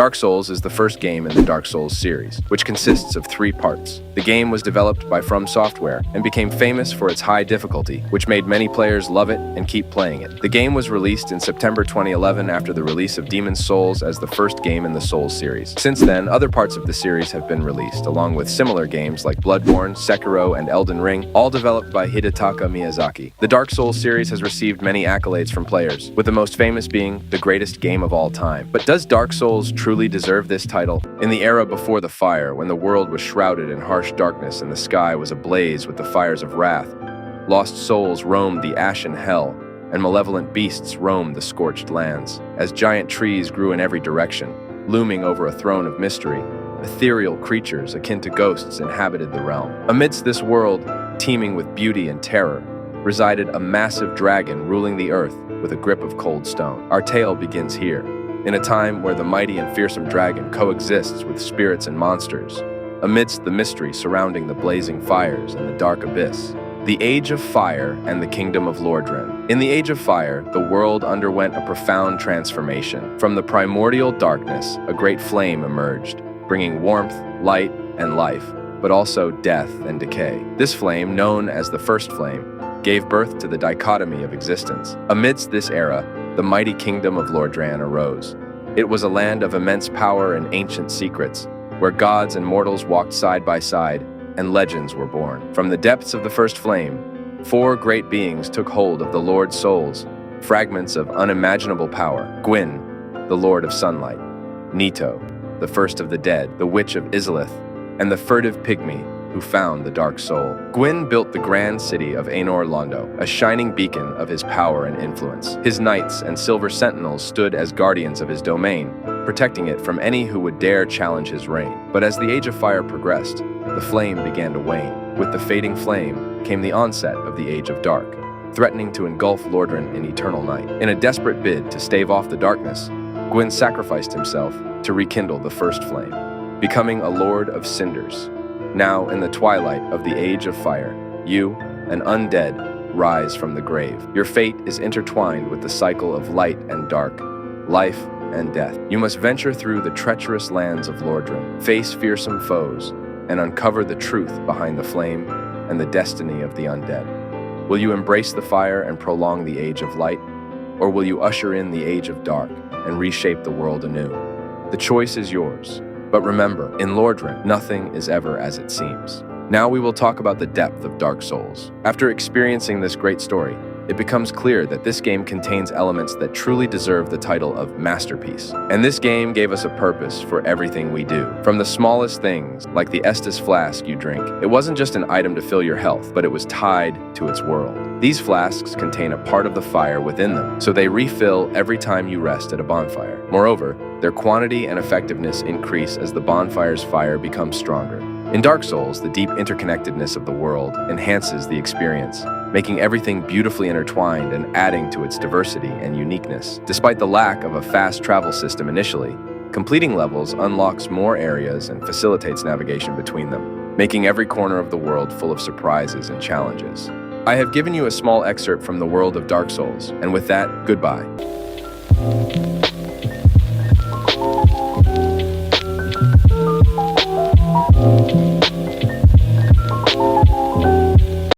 Dark Souls is the first game in the Dark Souls series, which consists of 3 parts. The game was developed by From Software and became famous for its high difficulty, which made many players love it and keep playing it. The game was released in September 2011 after the release of Demon's Souls as the first game in the Souls series. Since then, other parts of the series have been released, along with similar games like Bloodborne, Sekiro, and Elden Ring, all developed by Hidetaka Miyazaki. The Dark Souls series has received many accolades from players, with the most famous being the greatest game of all time. But does Dark Souls truly deserve this title? In the era before the fire, when the world was shrouded in harsh darkness and the sky was ablaze with the fires of wrath, lost souls roamed the ashen hell, and malevolent beasts roamed the scorched lands. As giant trees grew in every direction, looming over a throne of mystery, ethereal creatures akin to ghosts inhabited the realm. Amidst this world, teeming with beauty and terror, resided a massive dragon ruling the earth with a grip of cold stone. Our tale begins here, in a time where the mighty and fearsome dragon coexists with spirits and monsters, amidst the mystery surrounding the blazing fires and the dark abyss. The Age of Fire and the Kingdom of Lordran. In the Age of Fire, the world underwent a profound transformation. From the primordial darkness, a great flame emerged, bringing warmth, light, and life, but also death and decay. This flame, known as the First Flame, gave birth to the dichotomy of existence. Amidst this era, the mighty Kingdom of Lordran arose. It was a land of immense power and ancient secrets, where gods and mortals walked side by side, and legends were born. From the depths of the First Flame, 4 great beings took hold of the Lord's souls, fragments of unimaginable power. Gwyn, the Lord of Sunlight; Nito, the first of the dead, the Witch of Izalith; and the furtive pygmy who found the Dark Soul. Gwyn built the grand city of Anor Londo, a shining beacon of his power and influence. His knights and silver sentinels stood as guardians of his domain, protecting it from any who would dare challenge his reign. But as the Age of Fire progressed, the flame began to wane. With the fading flame came the onset of the Age of Dark, threatening to engulf Lordran in eternal night. In a desperate bid to stave off the darkness, Gwyn sacrificed himself to rekindle the First Flame, becoming a Lord of Cinders. Now, in the twilight of the Age of Fire, you, an undead, rise from the grave. Your fate is intertwined with the cycle of light and dark, life and death. You must venture through the treacherous lands of Lordran, face fearsome foes, and uncover the truth behind the flame and the destiny of the undead. Will you embrace the fire and prolong the Age of Light, or will you usher in the Age of Dark and reshape the world anew? The choice is yours. But remember, in Lordran, nothing is ever as it seems. Now we will talk about the depth of Dark Souls. After experiencing this great story, it becomes clear that this game contains elements that truly deserve the title of masterpiece. And this game gave us a purpose for everything we do. From the smallest things, like the Estus flask you drink, it wasn't just an item to fill your health, but it was tied to its world. These flasks contain a part of the fire within them, so they refill every time you rest at a bonfire. Moreover, their quantity and effectiveness increase as the bonfire's fire becomes stronger. In Dark Souls, the deep interconnectedness of the world enhances the experience, making everything beautifully intertwined and adding to its diversity and uniqueness. Despite the lack of a fast travel system initially, completing levels unlocks more areas and facilitates navigation between them, making every corner of the world full of surprises and challenges. I have given you a small excerpt from the world of Dark Souls, and with that, goodbye.